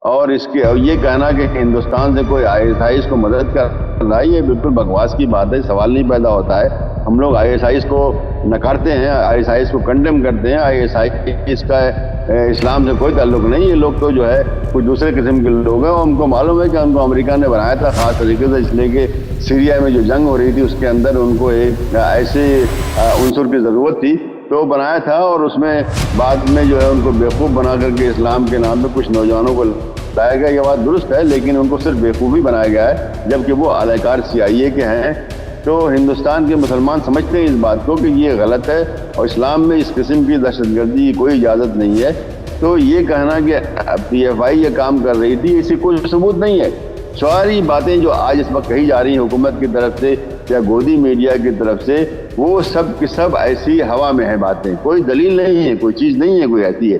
اور یہ کہنا کہ ہندوستان سے کوئی آئی ایس آئیز کو مدد کر رہا ہے، یہ بالکل بکواس کی بات ہے، سوال نہیں پیدا ہوتا ہے۔ ہم لوگ آئی ایس آئیز کو نکارتے ہیں، آئی ایس آئیز کو کنڈیم کرتے ہیں۔ آئی ایس آئیز کا اسلام سے کوئی تعلق نہیں، یہ لوگ تو جو ہے کچھ دوسرے قسم کے لوگ ہیں، اور ہم کو معلوم ہے کہ ان کو امریکہ نے بنایا تھا خاص طریقے سے، اس لیے کہ سیریا میں جو جنگ ہو رہی تھی اس کے اندر ان کو ایک ایسے عنصر کی ضرورت تھی، تو بنایا تھا، اور اس میں بعد میں جو ہے ان کو بیوقوف بنا کر کے اسلام کے نام پہ کچھ نوجوانوں کو لایا گیا۔ یہ بات درست ہے، لیکن ان کو صرف بیوقوف ہی بنایا گیا ہے، جبکہ وہ اہلکار سی آئی اے کے ہیں۔ تو ہندوستان کے مسلمان سمجھتے ہیں اس بات کو کہ یہ غلط ہے، اور اسلام میں اس قسم کی دہشت گردی کی کوئی اجازت نہیں ہے۔ تو یہ کہنا کہ پی ایف آئی یہ کام کر رہی تھی، اسی کوئی ثبوت نہیں ہے۔ ساری باتیں جو آج اس وقت کہی جا رہی ہیں حکومت کی طرف سے یا گودی میڈیا کی طرف سے، وہ سب کی سب ایسی ہوا میں ہے باتیں، کوئی دلیل نہیں ہے، کوئی چیز نہیں ہے، کوئی ایسی ہے۔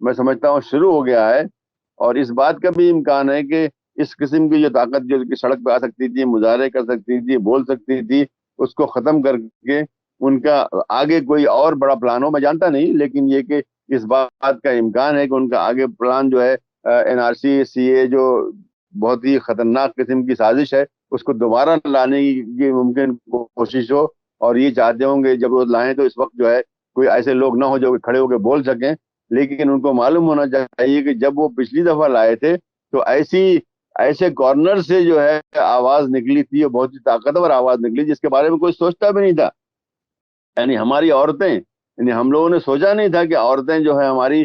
میں سمجھتا ہوں شروع ہو گیا ہے، اور اس بات کا بھی امکان ہے کہ اس قسم کی جو طاقت جو کہ سڑک پہ آ سکتی تھی، مظاہرے کر سکتی تھی، بول سکتی تھی، اس کو ختم کر کے ان کا آگے کوئی اور بڑا پلان ہو، میں جانتا نہیں، لیکن یہ کہ اس بات کا امکان ہے کہ ان کا آگے پلان جو ہے NRC جو بہت ہی خطرناک قسم کی سازش ہے، اس کو دوبارہ لانے کی ممکن کوشش ہو، اور یہ چاہتے ہوں گے جب وہ لائیں تو اس وقت جو ہے کوئی ایسے لوگ نہ ہو جو کھڑے ہو کے بول سکیں، لیکن ان کو معلوم ہونا چاہیے کہ جب وہ پچھلی دفعہ لائے تھے تو ایسے کارنر سے جو ہے آواز نکلی تھی، اور بہت ہی طاقتور آواز نکلی جس کے بارے میں کوئی سوچتا بھی نہیں تھا، یعنی ہماری عورتیں، یعنی ہم لوگوں نے سوچا نہیں تھا کہ عورتیں جو ہے ہماری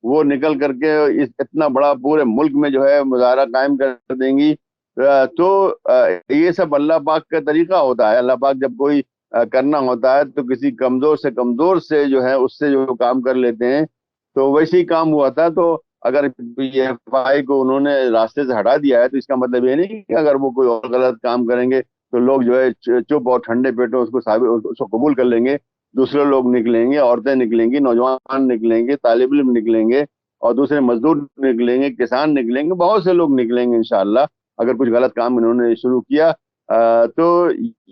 وہ نکل کر کے اتنا بڑا پورے ملک میں جو ہے مظاہرہ قائم کر دیں گی۔ تو یہ سب اللہ پاک کا طریقہ ہوتا ہے، اللہ پاک جب کوئی کرنا ہوتا ہے تو کسی کمزور سے جو ہے اس سے جو کام کر لیتے ہیں، تو ویسے ہی کام ہوا تھا۔ تو اگر PFI کو انہوں نے راستے سے ہٹا دیا ہے تو اس کا مطلب یہ نہیں کہ اگر وہ کوئی اور غلط کام کریں گے تو لوگ جو ہے چپ اور ٹھنڈے پیٹوں اس کو قبول کر لیں گے۔ دوسرے لوگ نکلیں گے، عورتیں نکلیں گی، نوجوان نکلیں گے، طالب علم نکلیں گے، اور دوسرے مزدور نکلیں گے، کسان نکلیں گے، بہت سے لوگ نکلیں گے انشاءاللہ اگر کچھ غلط کام انہوں نے شروع کیا۔ تو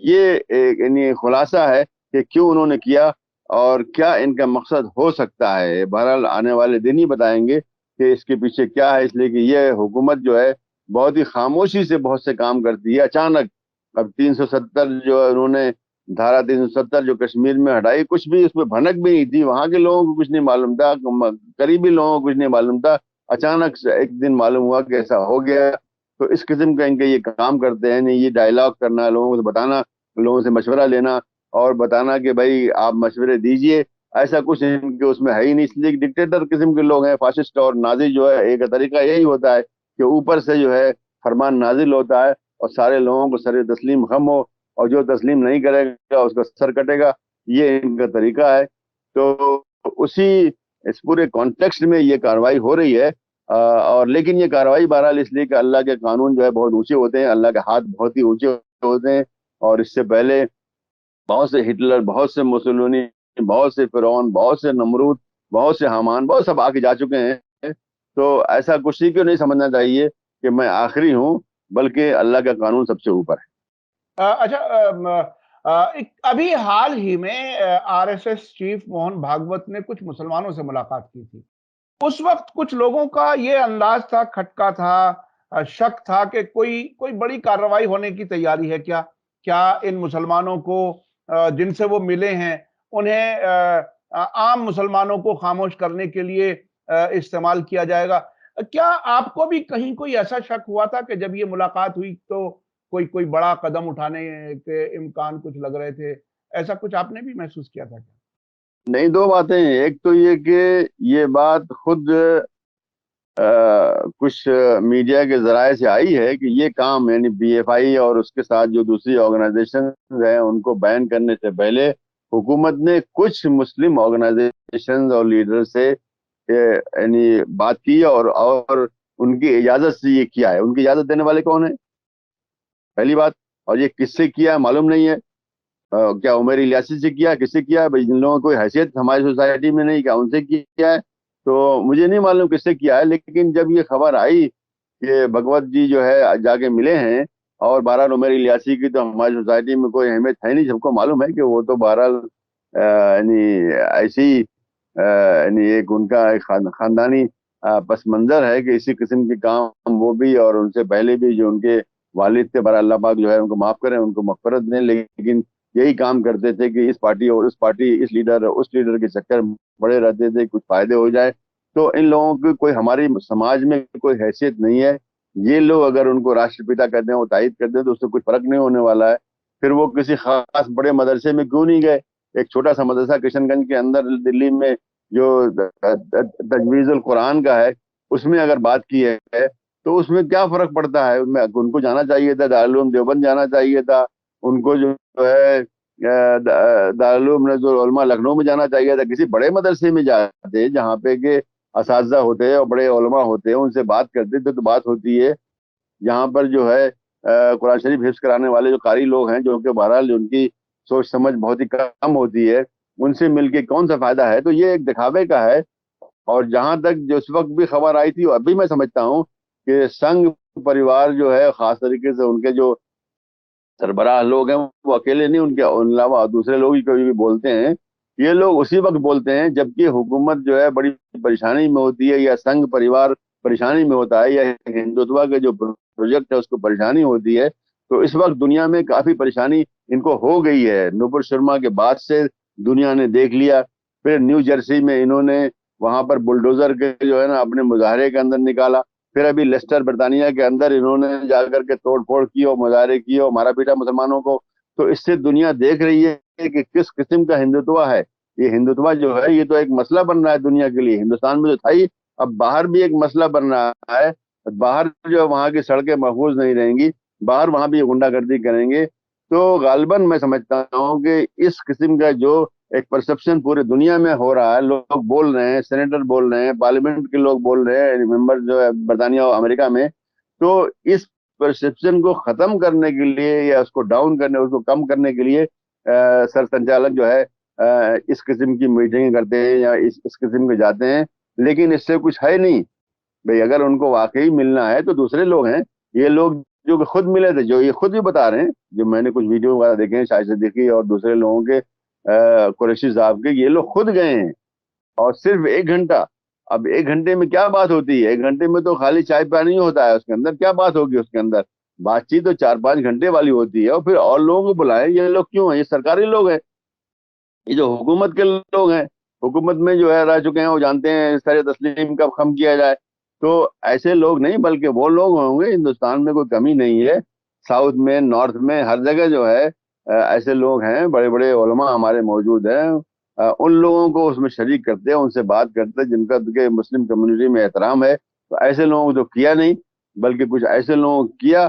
یہ یعنی خلاصہ ہے کہ کیوں انہوں نے کیا اور کیا ان کا مقصد ہو سکتا ہے۔ بہرحال آنے والے دن ہی بتائیں گے کہ اس کے پیچھے کیا ہے، اس لیے کہ یہ حکومت جو ہے بہت ہی خاموشی سے بہت سے کام کرتی ہے۔ اچانک اب 370 جو انہوں نے دھارا 370 جو کشمیر میں ہٹائی، کچھ بھی اس میں بھنک بھی نہیں تھی، وہاں کے لوگوں کو کچھ نہیں معلوم تھا، قریبی لوگوں کو کچھ نہیں معلوم تھا، اچانک سے ایک دن معلوم ہوا کہ ایسا ہو گیا۔ تو اس قسم کا ان کے یہ کام کرتے ہیں، نہیں یہ ڈائلاگ کرنا، لوگوں سے بتانا، لوگوں سے مشورہ لینا اور بتانا کہ بھائی آپ مشورے دیجئے، ایسا کچھ ان کے اس میں ہے ہی نہیں۔ اس لیے ڈکٹیٹر قسم کے لوگ ہیں، فاشسٹ اور نازی جو ہے، ایک طریقہ یہی ہوتا ہے کہ اوپر سے جو ہے فرمان نازل ہوتا ہے اور سارے لوگوں کو سر تسلیم خم ہو، اور جو تسلیم نہیں کرے گا اس کا سر کٹے گا، یہ ان کا طریقہ ہے۔ تو اسی اس پورے کانٹیکسٹ میں یہ کارروائی ہو رہی ہے، اور لیکن یہ کارروائی بہرحال اس لیے کہ اللہ کے قانون جو ہے بہت اونچے ہوتے ہیں، اللہ کے ہاتھ بہت ہی اونچے ہوتے ہیں، اور اس سے پہلے بہت سے ہٹلر، بہت سے مسولینی، بہت سے فرعون، بہت سے نمرود، بہت سے حامان، بہت سب آ کے جا چکے ہیں۔ تو ایسا کسی کو نہیں سمجھنا چاہیے کہ میں آخری ہوں، بلکہ اللہ کا قانون سب سے اوپر ہے۔ اچھا، ابھی حال ہی میں RSS چیف موہن بھاگوت نے کچھ مسلمانوں سے ملاقات کی تھی۔ اس وقت کچھ لوگوں کا یہ انداز تھا، کھٹکا تھا، شک تھا کہ کوئی بڑی کارروائی ہونے کی تیاری ہے کیا؟ کیا ان مسلمانوں کو جن سے وہ ملے ہیں انہیں عام مسلمانوں کو خاموش کرنے کے لیے استعمال کیا جائے گا؟ کیا آپ کو بھی کہیں کوئی ایسا شک ہوا تھا کہ جب یہ ملاقات ہوئی تو کوئی بڑا قدم اٹھانے کے امکان کچھ لگ رہے تھے؟ ایسا کچھ آپ نے بھی محسوس کیا تھا کیا؟ نہیں، دو باتیں ہیں، ایک تو یہ کہ یہ بات خود کچھ میڈیا کے ذرائع سے آئی ہے کہ یہ کام یعنی PFI اور اس کے ساتھ جو دوسری آرگنائزیشن ہیں ان کو بین کرنے سے پہلے حکومت نے کچھ مسلم آرگنائزیشن اور لیڈر سے یعنی بات کی، اور ان کی اجازت سے یہ کیا ہے۔ ان کی اجازت دینے والے کون ہیں؟ پہلی بات، اور یہ کس سے کیا ہے معلوم نہیں ہے۔ کیا عمر الیاسی سے کیا، کس سے کیا؟ بھائی جن لوگوں کو کوئی حیثیت ہماری سوسائٹی میں نہیں، کیا ان سے کیا ہے؟ تو مجھے نہیں معلوم کس سے کیا ہے، لیکن جب یہ خبر آئی کہ بھگوت جی جو ہے جا کے ملے ہیں، اور بہرحال عمر الیاسی کی تو ہماری سوسائٹی میں کوئی اہمیت ہے نہیں، سب کو معلوم ہے کہ وہ تو بہرحال یعنی ایسی یعنی ایک ان کا ایک خاندانی پس منظر ہے کہ اسی قسم کے کام وہ بھی اور ان سے پہلے بھی جو ان کے والد تھے، بہرحال اللہ پاک جو ہے ان کو معاف کریں، ان کو مغفرت دیں، لیکن یہی کام کرتے تھے کہ اس پارٹی اور اس پارٹی، اس لیڈر اور اس لیڈر کے چکر بڑے رہتے تھے، کچھ فائدے ہو جائے۔ تو ان لوگوں کی کوئی ہماری سماج میں کوئی حیثیت نہیں ہے۔ یہ لوگ اگر ان کو راشٹر پتا کہتے ہیں، وہ تائید کرتے ہیں، تو اس سے کچھ فرق نہیں ہونے والا ہے۔ پھر وہ کسی خاص بڑے مدرسے میں کیوں نہیں گئے؟ ایک چھوٹا سا مدرسہ کشن گنج کے اندر دلی میں جو تجویز القرآن کا ہے، اس میں اگر بات کی ہے تو اس میں کیا فرق پڑتا ہے؟ ان کو جانا چاہیے تھا، دارالعلوم دیوبند جانا چاہیے تھا، ان کو جو ہے دارالعلوم نظر العلماء لکھنؤ میں جانا چاہیے تھا، کسی بڑے مدرسے میں جاتے جہاں پہ کہ اساتذہ ہوتے ہیں اور بڑے علماء ہوتے ہیں، ان سے بات کرتے تھے تو بات ہوتی ہے۔ یہاں پر جو ہے قرآن شریف حفظ کرانے والے جو قاری لوگ ہیں، جو کہ بہرحال ان کی سوچ سمجھ بہت ہی کم ہوتی ہے، ان سے مل کے کون سا فائدہ ہے؟ تو یہ ایک دکھاوے کا ہے، اور جہاں تک جو اس وقت بھی خبر آئی تھی ابھی میں سمجھتا ہوں کہ سنگھ پریوار جو ہے خاص طریقے سے ان کے جو سربراہ لوگ ہیں وہ اکیلے نہیں، ان کے علاوہ دوسرے لوگ ہی کبھی بھی بولتے ہیں، یہ لوگ اسی وقت بولتے ہیں جبکہ حکومت جو ہے بڑی پریشانی میں ہوتی ہے، یا سنگھ پریوار پریشانی میں ہوتا ہے، یا ہندوتوا کے جو پروجیکٹ ہے اس کو پریشانی ہوتی ہے۔ تو اس وقت دنیا میں کافی پریشانی ان کو ہو گئی ہے، نوپور شرما کے بعد سے دنیا نے دیکھ لیا۔ پھر نیو جرسی میں انہوں نے وہاں پر بلڈوزر کے جو ہے نا اپنے مظاہرے کے اندر نکالا، پھر ابھی لیسٹر برطانیہ کے اندر انہوں نے جا کر کے توڑ پھوڑ کی اور مظاہرے کی اور مارا پیٹا مسلمانوں کو۔ تو اس سے دنیا دیکھ رہی ہے کہ کس قسم کا ہندوتوا ہے یہ۔ ہندوتوا جو ہے یہ تو ایک مسئلہ بن رہا ہے دنیا کے لیے، ہندوستان میں تو تھا ہی، اب باہر بھی ایک مسئلہ بن رہا ہے۔ باہر جو وہاں کی سڑکیں محفوظ نہیں رہیں گی، باہر وہاں بھی غنڈہ گردی کریں گے، تو غالباً میں سمجھتا ہوں کہ اس قسم کا جو ایک پرسپشن پورے دنیا میں ہو رہا ہے، لوگ بول رہے ہیں، سینیٹر بول رہے ہیں، پارلیمنٹ کے لوگ بول رہے ہیں، ممبر جو ہے برطانیہ اور امریکہ میں، تو اس پرسپشن کو ختم کرنے کے لیے یا اس کو ڈاؤن کرنے، اس کو کم کرنے کے لیے سر سنچالک جو ہے اس قسم کی میٹنگ کرتے ہیں یا اس قسم کے جاتے ہیں، لیکن اس سے کچھ ہے نہیں بھئی۔ اگر ان کو واقعی ملنا ہے تو دوسرے لوگ ہیں، یہ لوگ جو کہ خود ملے تھے، جو یہ خود بھی بتا رہے ہیں، جو میں نے کچھ ویڈیو وغیرہ دیکھے ہیں شاہد صدیقی اور دوسرے لوگوں کے، قریشی صاحب کے، یہ لوگ خود گئے ہیں اور صرف 1 گھنٹہ۔ اب 1 گھنٹے میں کیا بات ہوتی ہے؟ 1 گھنٹے میں تو خالی چائے پانی ہوتا ہے، اس کے اندر کیا بات ہوگی؟ اس کے اندر بات چیت تو 4-5 گھنٹے والی ہوتی ہے، اور پھر اور لوگوں کو بلائیں۔ یہ لوگ کیوں ہیں؟ یہ سرکاری لوگ ہیں، یہ جو حکومت کے لوگ ہیں، حکومت میں جو ہے رہ چکے ہیں، وہ جانتے ہیں سر تسلیم کب خم کیا جائے۔ تو ایسے لوگ نہیں بلکہ وہ لوگ ہوں گے، ہندوستان میں کوئی کمی نہیں ہے، ساؤتھ میں، نارتھ میں، ہر جگہ جو ہے ایسے لوگ ہیں، بڑے بڑے علماء ہمارے موجود ہیں، ان لوگوں کو اس میں شریک کرتے ہیں، ان سے بات کرتے ہیں جن کا کہ مسلم کمیونٹی میں احترام ہے۔ تو ایسے لوگوں کو تو کیا نہیں، بلکہ کچھ ایسے لوگوں کو کیا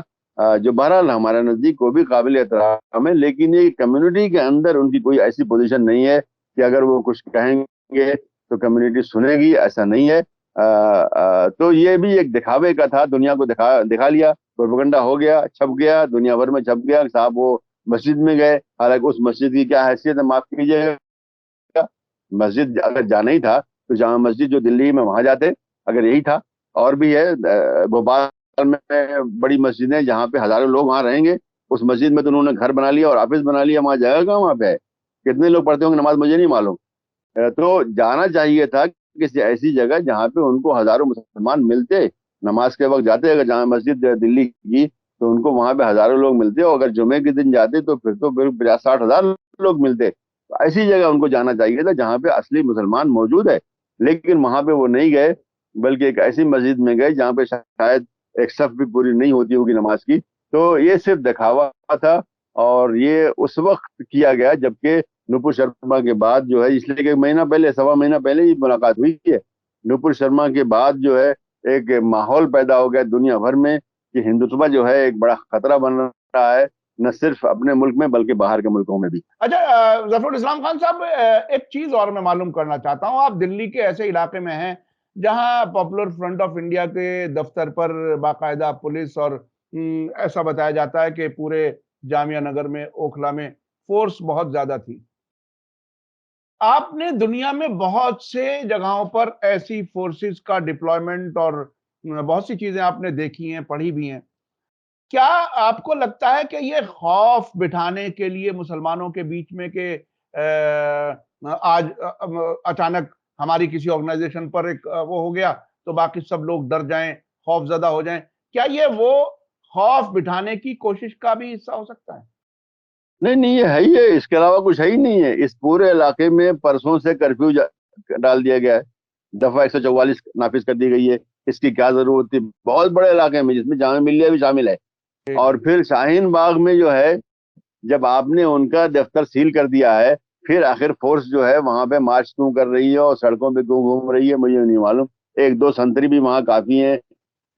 جو بہرحال ہمارے نزدیک کو بھی قابل احترام ہے، لیکن یہ کمیونٹی کے اندر ان کی کوئی ایسی پوزیشن نہیں ہے کہ اگر وہ کچھ کہیں گے تو کمیونٹی سنے گی، ایسا نہیں ہے۔ تو یہ بھی ایک دکھاوے کا تھا، دنیا کو دکھا لیا، پروپیگنڈا ہو گیا، چھپ گیا، دنیا بھر میں چھپ گیا صاحب وہ مسجد میں گئے، حالانکہ اس مسجد کی کیا حیثیت ہے معاف کیجیے گا، مسجد اگر جانا ہی تھا تو جامع مسجد جو دلی میں وہاں جاتے، اگر یہی تھا۔ اور بھی ہے بھوپال میں بڑی مسجدیں جہاں پہ ہزاروں لوگ وہاں رہیں گے، اس مسجد میں تو انہوں نے گھر بنا لیا اور آفس بنا لیا، وہاں جگہ کہاں وہاں پہ ہے؟ کتنے لوگ پڑھتے ہوں گے نماز مجھے نہیں معلوم۔ تو جانا چاہیے تھا کسی ایسی جگہ جہاں پہ ان کو ہزاروں مسلمان ملتے، نماز کے وقت جاتے، اگر جامع مسجد دلی کی تو ان کو وہاں پہ ہزاروں لوگ ملتے، اور اگر جمعے کے دن جاتے تو پھر 50-60 ہزار لوگ ملتے۔ تو ایسی جگہ ان کو جانا چاہیے تھا جہاں پہ اصلی مسلمان موجود ہے، لیکن وہاں پہ وہ نہیں گئے، بلکہ ایک ایسی مسجد میں گئے جہاں پہ شاید ایک صف بھی پوری نہیں ہوتی ہوگی نماز کی۔ تو یہ صرف دکھاوا تھا، اور یہ اس وقت کیا گیا جبکہ نوپور شرما کے بعد جو ہے، اس لیے کہ مہینہ پہلے، 1.25 مہینہ پہلے ہی ملاقات ہوئی ہے، نوپور شرما کے بعد جو ہے ایک ماحول پیدا ہو گیا دنیا بھر میں کہ ہندوتوا جو ہے ایک بڑا خطرہ بن رہا ہے، نہ صرف اپنے ملک میں بلکہ باہر کے ملکوں میں بھی۔ اچھا ظفر الاسلام خان صاحب، ایک چیز اور میں معلوم کرنا چاہتا ہوں، آپ دلی کے ایسے علاقے میں ہیں جہاں پاپولر فرنٹ آف انڈیا کے دفتر پر باقاعدہ پولیس اور ایسا بتایا جاتا ہے کہ پورے جامعہ نگر میں، اوکھلا میں فورس بہت زیادہ تھی۔ آپ نے دنیا میں بہت سے جگہوں پر ایسی فورسز کا ڈپلوائمنٹ اور بہت سی چیزیں آپ نے دیکھی ہیں، پڑھی بھی ہیں۔ کیا آپ کو لگتا ہے کہ یہ خوف بٹھانے کے لیے مسلمانوں کے بیچ میں کہ آج اچانک ہماری کسی آرگنائزیشن پر ایک وہ ہو گیا تو باقی سب لوگ ڈر جائیں، خوف زدہ ہو جائیں، کیا یہ وہ خوف بٹھانے کی کوشش کا بھی حصہ ہو سکتا ہے؟ نہیں نہیں، یہ ہے ہی ہے، اس کے علاوہ کچھ ہے ہی نہیں ہے۔ اس پورے علاقے میں پرسوں سے کرفیو ڈال دیا گیا ہے، دفعہ 144 نافذ کر دی گئی ہے۔ اس کی کیا ضرورت تھی؟ بہت بڑے علاقے میں جس میں جامعہ ملیہ بھی شامل ہے۔ اور پھر شاہین باغ میں جو ہے، جب آپ نے ان کا دفتر سیل کر دیا ہے، پھر آخر فورس جو ہے وہاں پہ مارچ کیوں کر رہی ہے اور سڑکوں پہ کیوں گھوم رہی ہے مجھے نہیں معلوم۔ 1-2 سنتری بھی وہاں کافی ہیں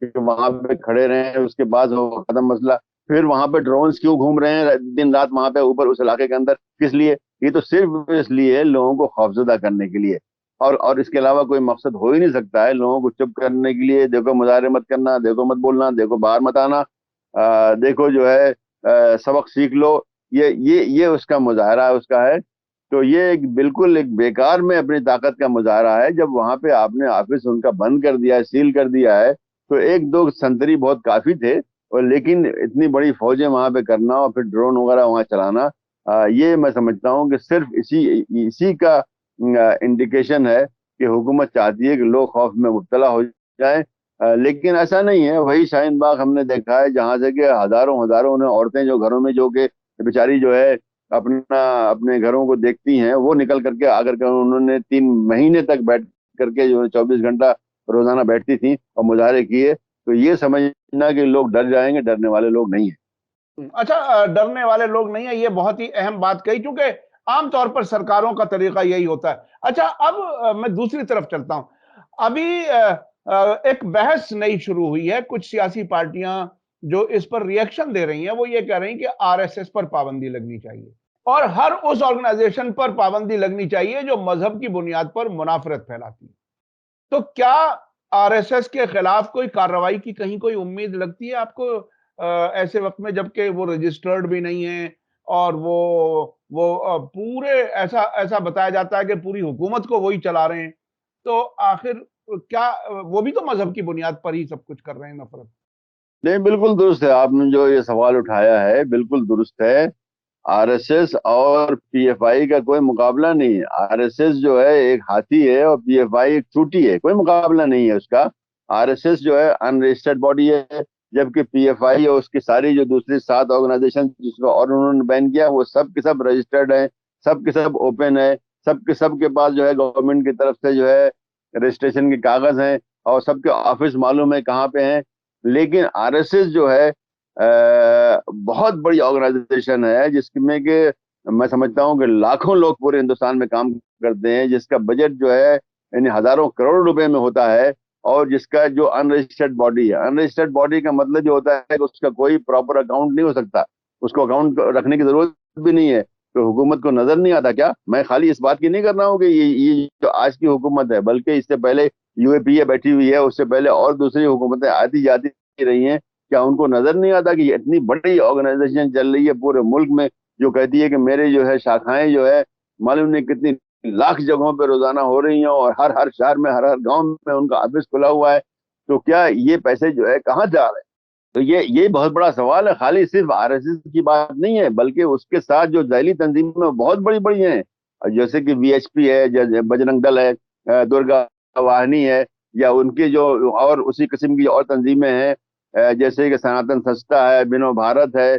کہ وہاں پہ کھڑے رہے ہیں، اس کے بعد ہو ختم مسئلہ۔ پھر وہاں پہ ڈرونز کیوں گھوم رہے ہیں دن رات وہاں پہ اوپر اس علاقے کے اندر؟ کس لیے؟ یہ تو صرف اس لیے لوگوں کو خوفزدہ کرنے کے لیے، اور اس کے علاوہ کوئی مقصد ہو ہی نہیں سکتا ہے۔ لوگوں کو چپ کرنے کے لیے، دیکھو مظاہرے مت کرنا، دیکھو مت بولنا، دیکھو باہر مت آنا، دیکھو جو ہے سبق سیکھ لو، یہ اس کا مظاہرہ اس کا ہے۔ تو یہ ایک بالکل ایک بیکار میں اپنی طاقت کا مظاہرہ ہے. جب وہاں پہ آپ نے آفس ان کا بند کر دیا ہے, سیل کر دیا ہے, تو ایک دو سنتری بہت کافی تھے. اور لیکن اتنی بڑی فوجیں وہاں پہ کرنا اور پھر ڈرون وغیرہ وہاں چلانا, یہ میں سمجھتا ہوں کہ صرف اسی کا انڈیکیشن ہے کہ حکومت چاہتی ہے کہ لوگ خوف میں مبتلا ہو جائیں. لیکن ایسا نہیں ہے. وہی شاہین باغ ہم نے دیکھا ہے جہاں سے کہ ہزاروں ہزاروں نے عورتیں جو گھروں میں جو کہ بیچاری جو ہے اپنے گھروں کو دیکھتی ہیں, وہ نکل کر کے آ کر کے انہوں نے 3 مہینے تک بیٹھ کر کے جو 24 گھنٹہ روزانہ بیٹھتی تھیں اور مظاہرے کیے. تو یہ سمجھنا کہ لوگ ڈر جائیں گے, ڈرنے والے لوگ نہیں ہیں. اچھا, ڈرنے والے لوگ نہیں ہیں, یہ بہت ہی اہم بات کہی, کیونکہ عام طور پر سرکاروں کا طریقہ یہی ہوتا ہے. اچھا, اب میں دوسری طرف چلتا ہوں. ابھی ایک بحث نئی شروع ہوئی ہے. کچھ سیاسی پارٹیاں جو اس پر ری ایکشن دے رہی ہیں وہ یہ کہہ رہی ہیں کہ آر ایس ایس پر پابندی لگنی چاہیے, اور ہر اس آرگنائزیشن پر پابندی لگنی چاہیے جو مذہب کی بنیاد پر منافرت پھیلاتی ہے. تو کیا آر ایس ایس کے خلاف کوئی کارروائی کی کہیں کوئی امید لگتی ہے آپ کو ایسے وقت میں, جبکہ وہ رجسٹرڈ بھی نہیں ہیں اور وہ پورے ایسا بتایا جاتا ہے کہ پوری حکومت کو وہی چلا رہے ہیں؟ تو آخر کیا وہ بھی تو مذہب کی بنیاد پر ہی سب کچھ کر رہے ہیں, نفرت؟ نہیں, بالکل درست ہے. آپ نے جو یہ سوال اٹھایا ہے بالکل درست ہے. آر ایس ایس اور پی ایف آئی کا کوئی مقابلہ نہیں ہے. آر ایس ایس جو ہے ایک ہاتھی ہے اور پی ایف آئی ایک چوٹی ہے, کوئی مقابلہ نہیں ہے اس کا. آر ایس ایس جو ہے ان رجسٹرڈ باڈی ہے, جبکہ پی ایف آئی اور اس کی ساری جو دوسری 7 آرگنائزیشن جس کو اور انہوں نے بین کیا وہ سب کے سب رجسٹرڈ ہیں, سب کے سب اوپن ہے, سب کے پاس جو ہے گورنمنٹ کی طرف سے جو ہے رجسٹریشن کے کاغذ ہیں, اور سب کے آفس معلوم ہے کہاں پہ ہیں. لیکن آر ایس ایس جو ہے بہت بڑی آرگنائزیشن ہے جس میں کہ میں سمجھتا ہوں کہ لاکھوں لوگ پورے ہندوستان میں کام کرتے ہیں, جس کا بجٹ جو ہے یعنی ہزاروں کروڑ روپے میں ہوتا ہے, اور جس کا جو ان رجسٹرڈ باڈی ہے. ان رجسٹرڈ باڈی کا مطلب جو ہوتا ہے کہ اس کا کوئی پراپر اکاؤنٹ نہیں ہو سکتا, اس کو اکاؤنٹ رکھنے کی ضرورت بھی نہیں ہے. تو حکومت کو نظر نہیں آتا کیا؟ میں خالی اس بات کی نہیں کر رہا ہوں کہ یہ جو آج کی حکومت ہے, بلکہ اس سے پہلے یو اے پی اے بیٹھی ہوئی ہے, اس سے پہلے اور دوسری حکومتیں آتی جاتی رہی ہیں. کیا ان کو نظر نہیں آتا کہ یہ اتنی بڑی آرگنائزیشن چل رہی ہے پورے ملک میں, جو کہتی ہے کہ میرے جو ہے شاخائیں جو ہے معلوم نہیں کتنی لاکھ جگہوں پہ روزانہ ہو رہی ہیں, اور ہر شہر میں ہر گاؤں میں ان کا آفس کھلا ہوا ہے. تو کیا یہ پیسے جو ہے کہاں جا رہے ہیں؟ تو یہ بہت بڑا سوال ہے. خالی صرف آر ایس ایس کی بات نہیں ہے, بلکہ اس کے ساتھ جو ذیلی تنظیمیں بہت بڑی بڑی ہیں, جیسے کہ وی ایچ پی ہے, بجرنگ دل ہے, درگا واہنی ہے, یا ان کی جو اور اسی قسم کی اور تنظیمیں ہیں, جیسے کہ سناتن سنستھا ہے, بنو بھارت ہے,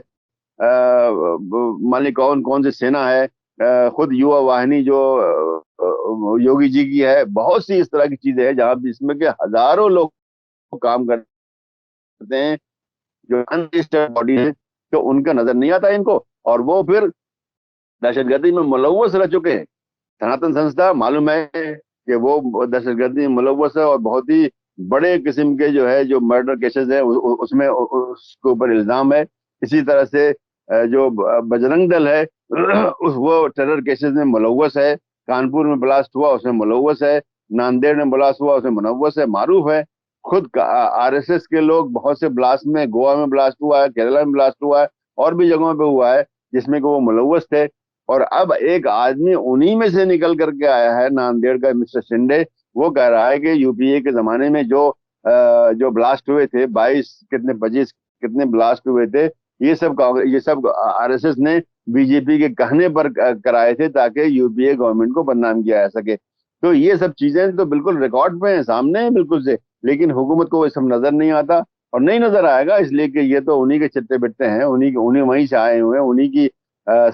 مالی کون سی سینا ہے, خود یوا واہنی جو یوگی جی کی ہے. بہت سی اس طرح کی چیزیں ہیں جہاں جس میں کہ ہزاروں لوگ کام کرتے ہیں جو ان رجسٹرڈ باڈی ہے. تو ان کا نظر نہیں آتا ان کو, اور وہ پھر دہشت گردی میں ملوث رہ چکے ہیں. سناتن سنستھا معلوم ہے کہ وہ دہشت گردی میں ملوث ہے, اور بہت ہی بڑے قسم کے جو ہے جو مرڈر کیسز ہیں اس میں اس کے اوپر الزام ہے. اسی طرح سے جو بجرنگ دل ہے وہ ٹیرر کیسز میں ملوث ہے. کانپور میں بلاسٹ ہوا اس میں ملوث ہے, ناندیڑ میں بلاسٹ ہوا اس میں ملوث ہے, معروف ہے. خود آر ایس ایس کے لوگ بہت سے بلاسٹ میں, گوا میں بلاسٹ ہوا ہے, کیرلا میں بلاسٹ ہوا ہے, اور بھی جگہوں پہ ہوا ہے جس میں کہ وہ ملوث تھے. اور اب ایک آدمی انہی میں سے نکل کر کے آیا ہے, ناندیڑ کا مسٹر شنڈے. وہ کہہ رہا ہے کہ یو پی اے کے زمانے میں جو بلاسٹ ہوئے تھے 25 کتنے بلاسٹ ہوئے تھے, یہ سب آر ایس ایس نے بی جے پی کے کہنے پر کرائے تھے تاکہ یو پی اے گورنمنٹ کو بدنام کیا جا سکے. تو یہ سب چیزیں تو بالکل ریکارڈ پہ ہیں, سامنے ہیں بالکل سے, لیکن حکومت کو وہ سب نظر نہیں آتا, اور نہیں نظر آئے گا اس لیے کہ یہ تو انہی کے چٹے بٹے ہیں, انہیں وہیں سے آئے ہوئے ہیں, انہی کی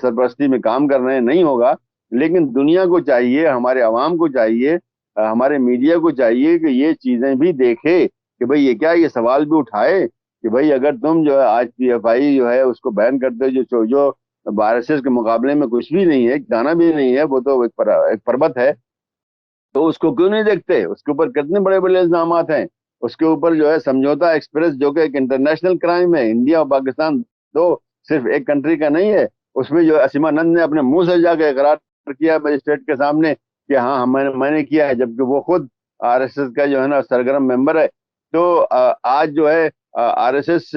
سرپرستی میں کام کر رہے ہیں. نہیں ہوگا. لیکن دنیا کو چاہیے, ہمارے عوام کو چاہیے, ہمارے میڈیا کو چاہیے کہ یہ چیزیں بھی دیکھے کہ بھئی یہ کیا, یہ سوال بھی اٹھائے کہ بھئی اگر تم جو ہے آج پی ایف آئی جو ہے اس کو بین کرتے جو آر ایس ایس کے مقابلے میں کچھ بھی نہیں ہے, دانا بھی نہیں ہے, وہ تو ایک پربت ہے, تو اس کو کیوں نہیں دیکھتے؟ اس کے اوپر کتنے بڑے بڑے الزامات ہیں. اس کے اوپر جو ہے سمجھوتا ایکسپریس جو کہ ایک انٹرنیشنل کرائم ہے, انڈیا اور پاکستان دو صرف ایک کنٹری کا نہیں ہے. اس میں جو اسیما نند نے اپنے منہ سے جا کے اقرار کیا مجسٹریٹ کے سامنے کہ ہاں میں نے کیا ہے, جبکہ وہ خود آر ایس ایس کا جو ہے نا سرگرم ممبر ہے. تو آج جو ہے آر ایس ایس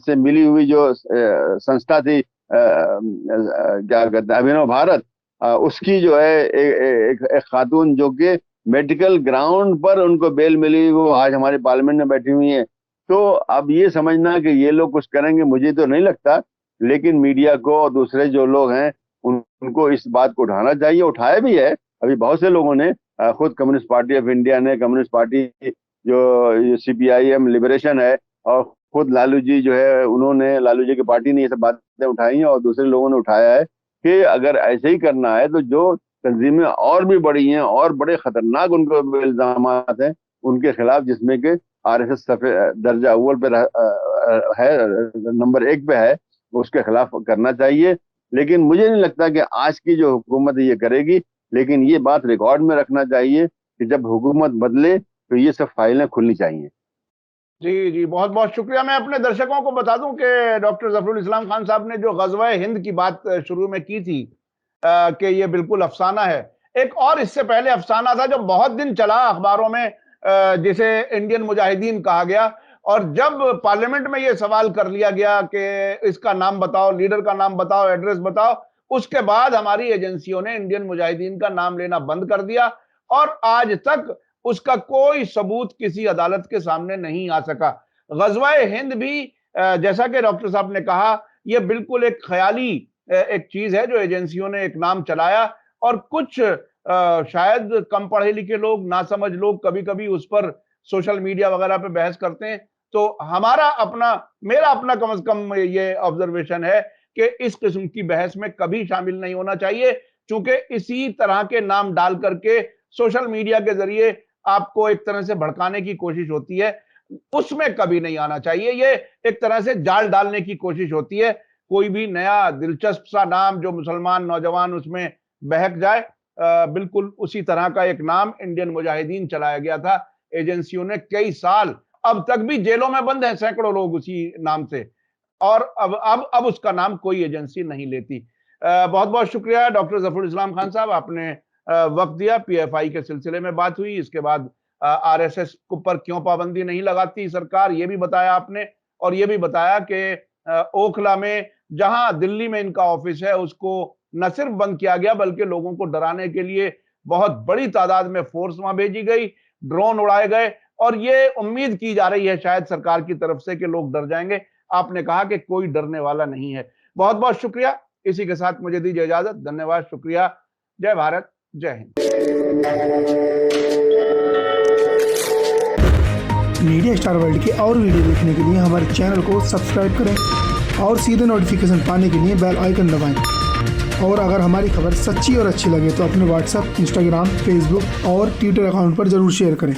سے ملی ہوئی جو سنستھا تھی کیا کہتے ہیں ابھینو بھارت، اس کی جو ہے ایک خاتون جو کہ میڈیکل گراؤنڈ پر ان کو بیل ملی، وہ آج ہمارے پارلیمنٹ میں بیٹھی ہوئی ہیں. تو اب یہ سمجھنا کہ یہ لوگ کچھ کریں گے مجھے تو نہیں لگتا، لیکن میڈیا کو اور دوسرے جو لوگ ہیں ان کو اس بات کو اٹھانا چاہیے. اٹھایا بھی ہے ابھی بہت سے لوگوں نے، خود کمیونسٹ پارٹی آف انڈیا نے، کمیونسٹ پارٹی جو CPIM لبریشن ہے، اور خود لالو جی جو ہے انہوں نے، لالو جی کی پارٹی نے یہ سب باتیں اٹھائی ہیں، اور دوسرے لوگوں نے اٹھایا ہے کہ اگر ایسے ہی کرنا ہے تو جو تنظیمیں اور بھی بڑی ہیں اور بڑے خطرناک ان کو الزامات ہیں ان کے خلاف، جس میں کہ RSS درجہ اول پہ ہے، نمبر 1 پہ ہے، اس کے خلاف کرنا چاہیے. لیکن مجھے نہیں لگتا کہ آج کی جو حکومت یہ کرے گی، لیکن یہ بات ریکارڈ میں رکھنا چاہیے کہ جب حکومت بدلے تو یہ سب فائلیں کھلنی چاہیے. جی بہت بہت شکریہ. میں اپنے درشکوں کو بتا دوں کہ ڈاکٹر ظفر الاسلام خان صاحب نے جو غزوہ ہند کی بات شروع میں کی تھی کہ یہ بالکل افسانہ ہے، ایک اور اس سے پہلے افسانہ تھا جو بہت دن چلا اخباروں میں، جسے انڈین مجاہدین کہا گیا، اور جب پارلیمنٹ میں یہ سوال کر لیا گیا کہ اس کا نام بتاؤ، لیڈر کا نام بتاؤ، ایڈریس بتاؤ، اس کے بعد ہماری ایجنسیوں نے انڈین مجاہدین کا نام لینا بند کر دیا، اور آج تک اس کا کوئی ثبوت کسی عدالت کے سامنے نہیں آ سکا. غزوہ ہند بھی جیسا کہ ڈاکٹر صاحب نے کہا، یہ بالکل ایک خیالی ایک چیز ہے جو ایجنسیوں نے ایک نام چلایا، اور کچھ شاید کم پڑھے لکھے لوگ، ناسمجھ لوگ کبھی کبھی اس پر سوشل میڈیا وغیرہ پہ بحث کرتے ہیں. تو میرا اپنا کم از کم یہ آبزرویشن ہے کہ اس قسم کی بحث میں کبھی شامل نہیں ہونا چاہیے، چونکہ اسی طرح کے نام ڈال کر کے سوشل میڈیا کے ذریعے آپ کو ایک طرح سے بھڑکانے کی کوشش ہوتی ہے، اس میں کبھی نہیں آنا چاہیے. یہ ایک طرح سے جال ڈالنے کی کوشش ہوتی ہے. کوئی بھی نیا دلچسپ سا نام جو مسلمان نوجوان اس میں بہک جائے، بالکل اسی طرح کا ایک نام انڈین مجاہدین چلایا گیا تھا ایجنسیوں نے کئی سال، اب تک بھی جیلوں میں بند ہیں سینکڑوں لوگ اسی نام سے، اور اب اس کا نام کوئی ایجنسی نہیں لیتی. بہت بہت شکریہ ڈاکٹر ظفر الاسلام خان صاحب، آپ نے وقت دیا. PFI کے سلسلے میں بات ہوئی، اس کے بعد RSS پر کیوں پابندی نہیں لگاتی سرکار یہ بھی بتایا آپ نے، اور یہ بھی بتایا کہ اوکھلا میں جہاں دلی میں ان کا آفس ہے اس کو نہ صرف بند کیا گیا بلکہ لوگوں کو ڈرانے کے لیے بہت بڑی تعداد میں فورس وہاں بھیجی گئی، ڈرون اڑائے گئے، اور یہ امید کی جا رہی ہے شاید سرکار کی طرف سے کہ لوگ ڈر جائیں گے. آپ نے کہا کہ کوئی ڈرنے والا نہیں ہے. بہت بہت شکریہ. اسی کے ساتھ مجھے دیجیے اجازت. دھنیہ واد، شکریہ. جے بھارت، جے ہند. میڈیا اسٹار ورلڈ کے اور ویڈیو دیکھنے کے لیے ہمارے چینل کو سبسکرائب کریں اور سیدھے نوٹیفیکیشن پانے کے لیے بیل آئیکن دبائیں. اور اگر ہماری خبر سچی اور اچھی لگے تو اپنے واٹس ایپ، انسٹاگرام، فیس بک اور ٹویٹر اکاؤنٹ پر ضرور شیئر کریں.